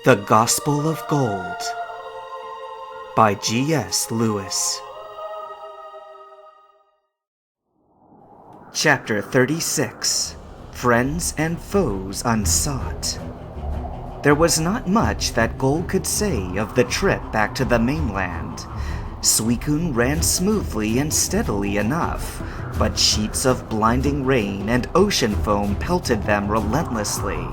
The Gospel of Gold by G.S. Lewis. Chapter 36. Friends and Foes Unsought. There was not much that Gold could say of the trip back to the mainland. Suicune ran smoothly and steadily enough, but sheets of blinding rain and ocean foam pelted them relentlessly.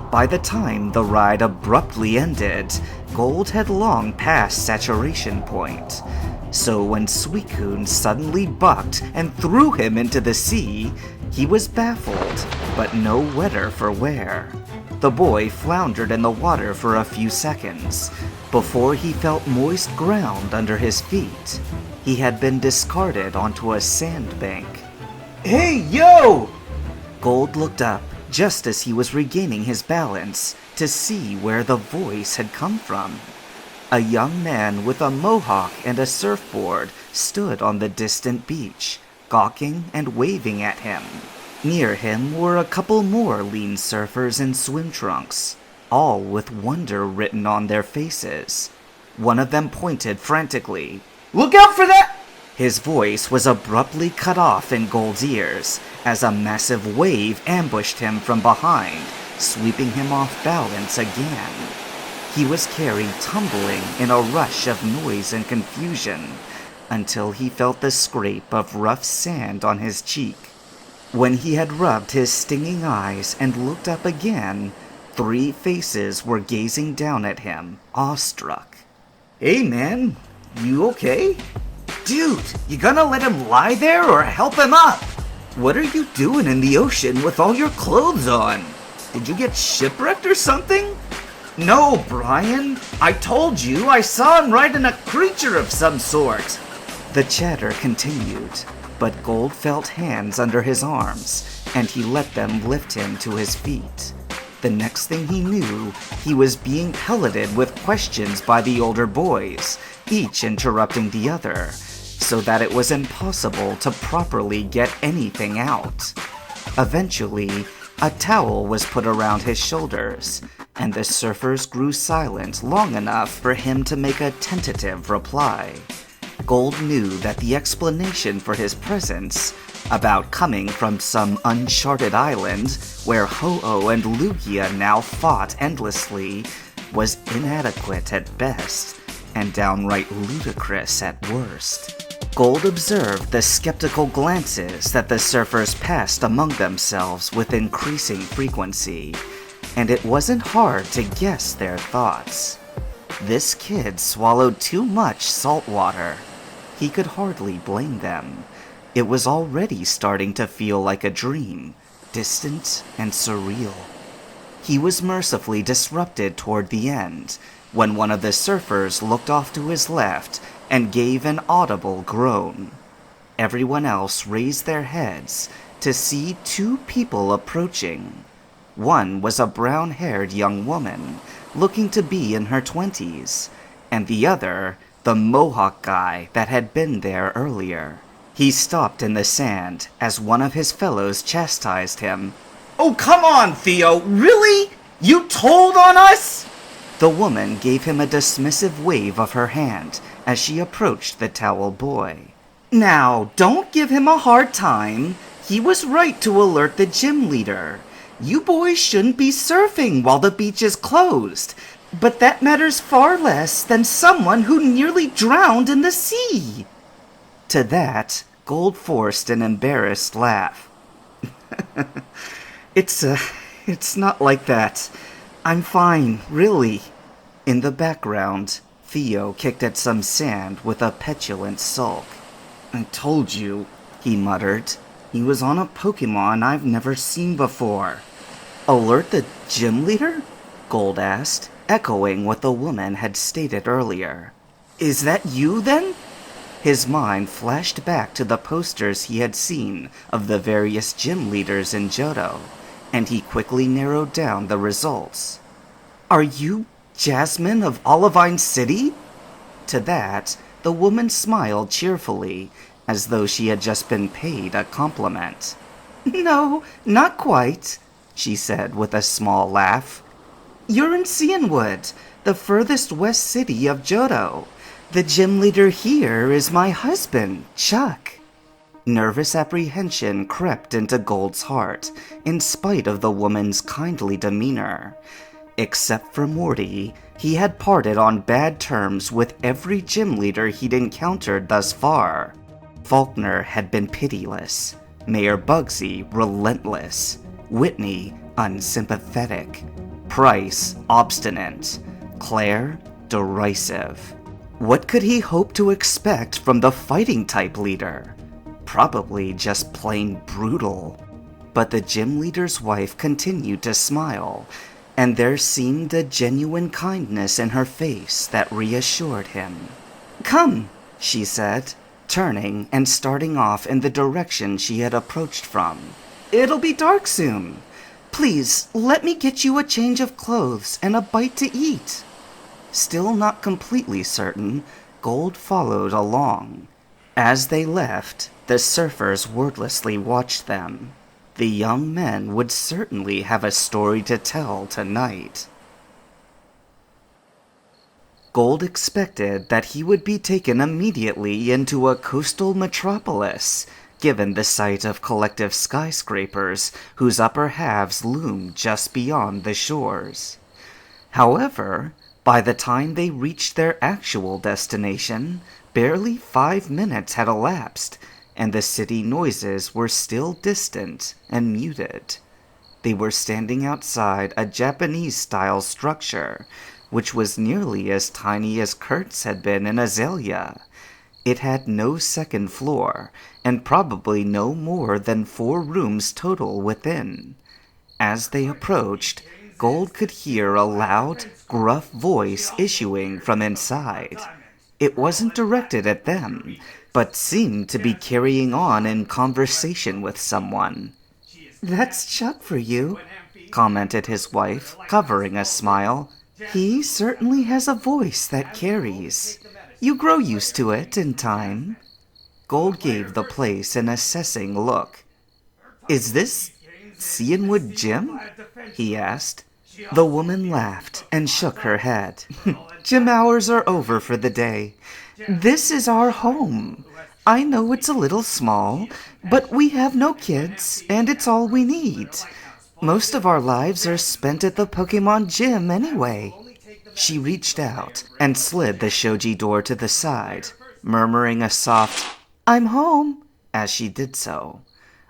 By the time the ride abruptly ended, Gold had long passed saturation point. So when Suicune suddenly bucked and threw him into the sea, he was baffled, but no wetter for wear. The boy floundered in the water for a few seconds, before he felt moist ground under his feet. He had been discarded onto a sandbank. "Hey, yo!" Gold looked up just as he was regaining his balance to see where the voice had come from. A young man with a mohawk and a surfboard stood on the distant beach, gawking and waving at him. Near him were a couple more lean surfers in swim trunks, all with wonder written on their faces. One of them pointed frantically. "Look out for that!" His voice was abruptly cut off in Gold's ears as a massive wave ambushed him from behind, sweeping him off balance again. He was carried tumbling in a rush of noise and confusion until he felt the scrape of rough sand on his cheek. When he had rubbed his stinging eyes and looked up again, 3 faces were gazing down at him, awestruck. "Hey man, you okay? Dude, you gonna let him lie there or help him up? What are you doing in the ocean with all your clothes on? Did you get shipwrecked or something?" "No, Brian. I told you I saw him riding a creature of some sort." The chatter continued, but Gold felt hands under his arms, and he let them lift him to his feet. The next thing he knew, he was being pelleted with questions by the older boys, each interrupting the other, so that it was impossible to properly get anything out. Eventually, a towel was put around his shoulders, and the surfers grew silent long enough for him to make a tentative reply. Gold knew that the explanation for his presence, about coming from some uncharted island where Ho-oh and Lugia now fought endlessly, was inadequate at best, and downright ludicrous at worst. Gold observed the skeptical glances that the surfers passed among themselves with increasing frequency, and it wasn't hard to guess their thoughts. This kid swallowed too much salt water. He could hardly blame them. It was already starting to feel like a dream, distant and surreal. He was mercifully disrupted toward the end, when one of the surfers looked off to his left and gave an audible groan. Everyone else raised their heads to see 2 people approaching. One was a brown-haired young woman, looking to be in her 20s, and the other, the mohawk guy that had been there earlier. He stopped in the sand as one of his fellows chastised him. "Oh, come on, Theo, really? You told on us?" The woman gave him a dismissive wave of her hand as she approached the towel boy. "Now, don't give him a hard time. He was right to alert the gym leader. You boys shouldn't be surfing while the beach is closed, but that matters far less than someone who nearly drowned in the sea." To that, Gold forced an embarrassed laugh. It's not like that. I'm fine, really." In the background, Theo kicked at some sand with a petulant sulk. "I told you," he muttered. "He was on a Pokemon I've never seen before." "Alert the gym leader?" Gold asked, echoing what the woman had stated earlier. "Is that you, then?" His mind flashed back to the posters he had seen of the various gym leaders in Johto, and he quickly narrowed down the results. "Are you Jasmine of Olivine City?" To that, the woman smiled cheerfully, as though she had just been paid a compliment. "No, not quite," she said with a small laugh. You're in Cianwood, the furthest west city of Johto. The gym leader here is my husband, Chuck. Nervous apprehension crept into Gold's heart, in spite of the woman's kindly demeanor. Except for Morty, he had parted on bad terms with every gym leader he'd encountered thus far. Faulkner had been pitiless, Mayor Bugsy relentless, Whitney unsympathetic, Price obstinate, Claire derisive. What could he hope to expect from the fighting-type leader? Probably just plain brutal. But the gym leader's wife continued to smile, and there seemed a genuine kindness in her face that reassured him. "Come," she said, turning and starting off in the direction she had approached from. "It'll be dark soon. Please, let me get you a change of clothes and a bite to eat." Still not completely certain, Gold followed along. As they left, the surfers wordlessly watched them. The young men would certainly have a story to tell tonight. Gold expected that he would be taken immediately into a coastal metropolis, given the sight of collective skyscrapers whose upper halves loomed just beyond the shores. However, by the time they reached their actual destination, barely 5 minutes had elapsed, and the city noises were still distant and muted. They were standing outside a Japanese-style structure, which was nearly as tiny as Kurt's had been in Azalea. It had no second floor, and probably no more than 4 rooms total within. As they approached, Gold could hear a loud, gruff voice issuing from inside. It wasn't directed at them, but seemed to be carrying on in conversation with someone. "That's Chuck for you," commented his wife, covering a smile. "He certainly has a voice that carries. You grow used to it in time." Gold gave the place an assessing look. "Is this Cianwood Gym?" he asked. The woman laughed and shook her head. "Gym hours are over for the day. This is our home. I know it's a little small, but we have no kids, and it's all we need. Most of our lives are spent at the Pokemon Gym anyway." She reached out and slid the shoji door to the side, murmuring a soft, "I'm home," as she did so.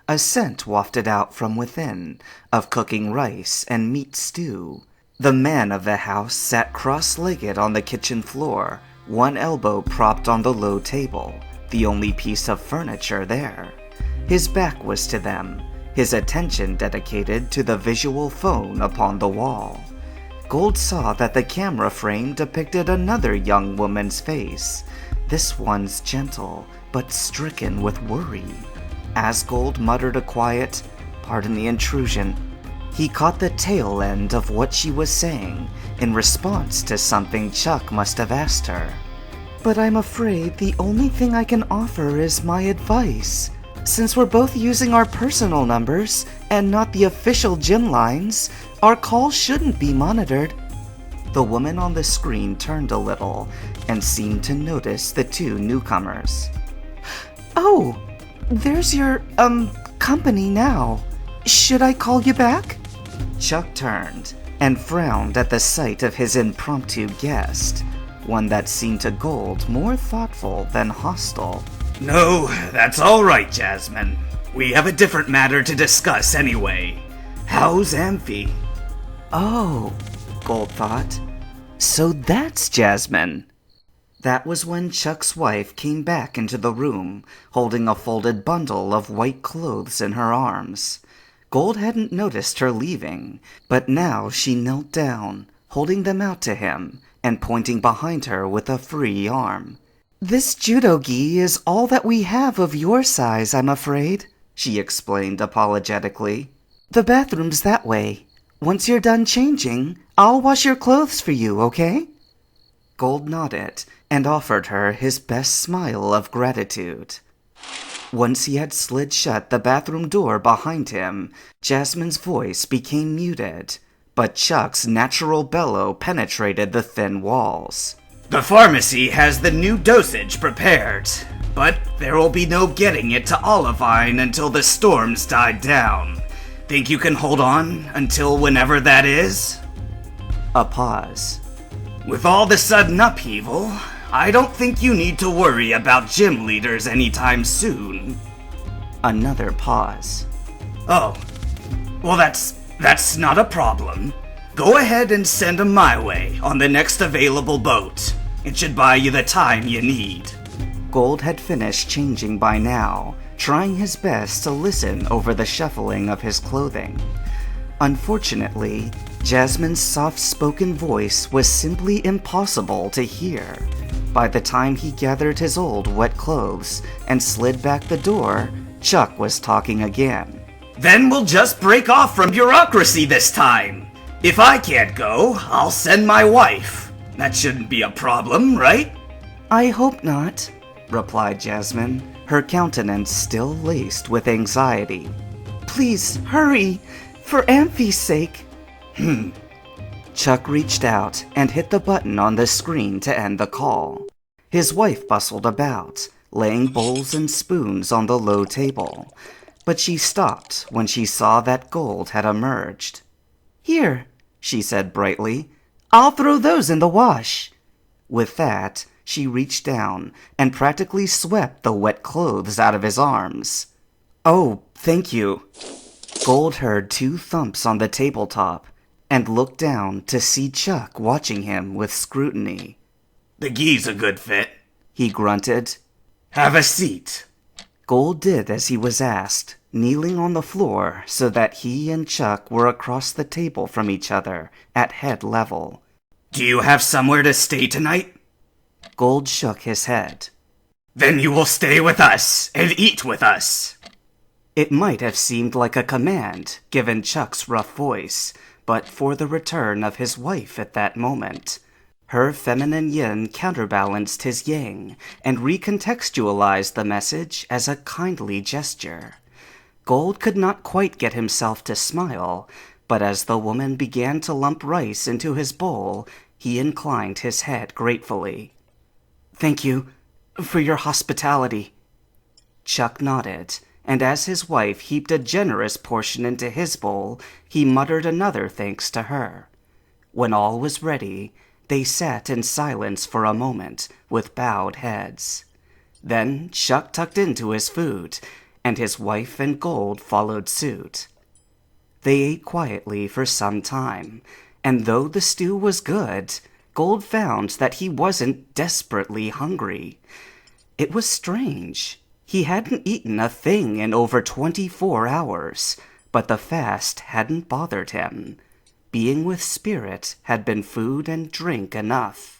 A scent wafted out from within, of cooking rice and meat stew. The man of the house sat cross-legged on the kitchen floor, one elbow propped on the low table, the only piece of furniture there. His back was to them, his attention dedicated to the visual phone upon the wall. Gold saw that the camera frame depicted another young woman's face, this one's gentle, but stricken with worry. As Gold muttered a quiet, "Pardon the intrusion," he caught the tail end of what she was saying in response to something Chuck must have asked her. "But I'm afraid the only thing I can offer is my advice. Since we're both using our personal numbers and not the official gym lines, our calls shouldn't be monitored." The woman on the screen turned a little and seemed to notice the 2 newcomers. "Oh, there's your, company now. Should I call you back?" Chuck turned and frowned at the sight of his impromptu guest, one that seemed to Gold more thoughtful than hostile. "No, that's all right, Jasmine. We have a different matter to discuss anyway. How's Amphi?" Oh, Gold thought. So that's Jasmine. That was when Chuck's wife came back into the room, holding a folded bundle of white clothes in her arms. Gold hadn't noticed her leaving, but now she knelt down, holding them out to him, and pointing behind her with a free arm. "This judo gi is all that we have of your size, I'm afraid," she explained apologetically. "The bathroom's that way. Once you're done changing, I'll wash your clothes for you, okay?" Gold nodded and offered her his best smile of gratitude. Once he had slid shut the bathroom door behind him, Jasmine's voice became muted, but Chuck's natural bellow penetrated the thin walls. The pharmacy has the new dosage prepared, but there will be no getting it to Olivine until the storms died down. Think you can hold on until whenever that is? A pause. With all the sudden upheaval, I don't think you need to worry about gym leaders anytime soon. Another pause. Oh, well that's not a problem. Go ahead and send them my way on the next available boat. It should buy you the time you need. Gold had finished changing by now, trying his best to listen over the shuffling of his clothing. Unfortunately, Jasmine's soft-spoken voice was simply impossible to hear. By the time he gathered his old wet clothes and slid back the door, Chuck was talking again. Then we'll just break off from bureaucracy this time. If I can't go, I'll send my wife. That shouldn't be a problem, right? I hope not, replied Jasmine, her countenance still laced with anxiety. Please, hurry! For Amphi's sake! Chuck reached out and hit the button on the screen to end the call. His wife bustled about, laying bowls and spoons on the low table, but she stopped when she saw that Gold had emerged. Here, she said brightly, I'll throw those in the wash. With that, she reached down and practically swept the wet clothes out of his arms. Oh, thank you. Gold heard 2 thumps on the tabletop and looked down to see Chuck watching him with scrutiny. The gi's a good fit, he grunted. Have a seat. Gold did as he was asked, kneeling on the floor so that he and Chuck were across the table from each other at head level. Do you have somewhere to stay tonight? Gold shook his head. Then you will stay with us and eat with us. It might have seemed like a command, given Chuck's rough voice, but for the return of his wife at that moment. Her feminine yin counterbalanced his yang and recontextualized the message as a kindly gesture. Gold could not quite get himself to smile, but as the woman began to lump rice into his bowl, he inclined his head gratefully. Thank you for your hospitality. Chuck nodded, and as his wife heaped a generous portion into his bowl, he muttered another thanks to her. When all was ready, they sat in silence for a moment, with bowed heads. Then Chuck tucked into his food, and his wife and Gold followed suit. They ate quietly for some time, and though the stew was good, Gold found that he wasn't desperately hungry. It was strange. He hadn't eaten a thing in over 24 hours, but the fast hadn't bothered him. Being with Spirit had been food and drink enough.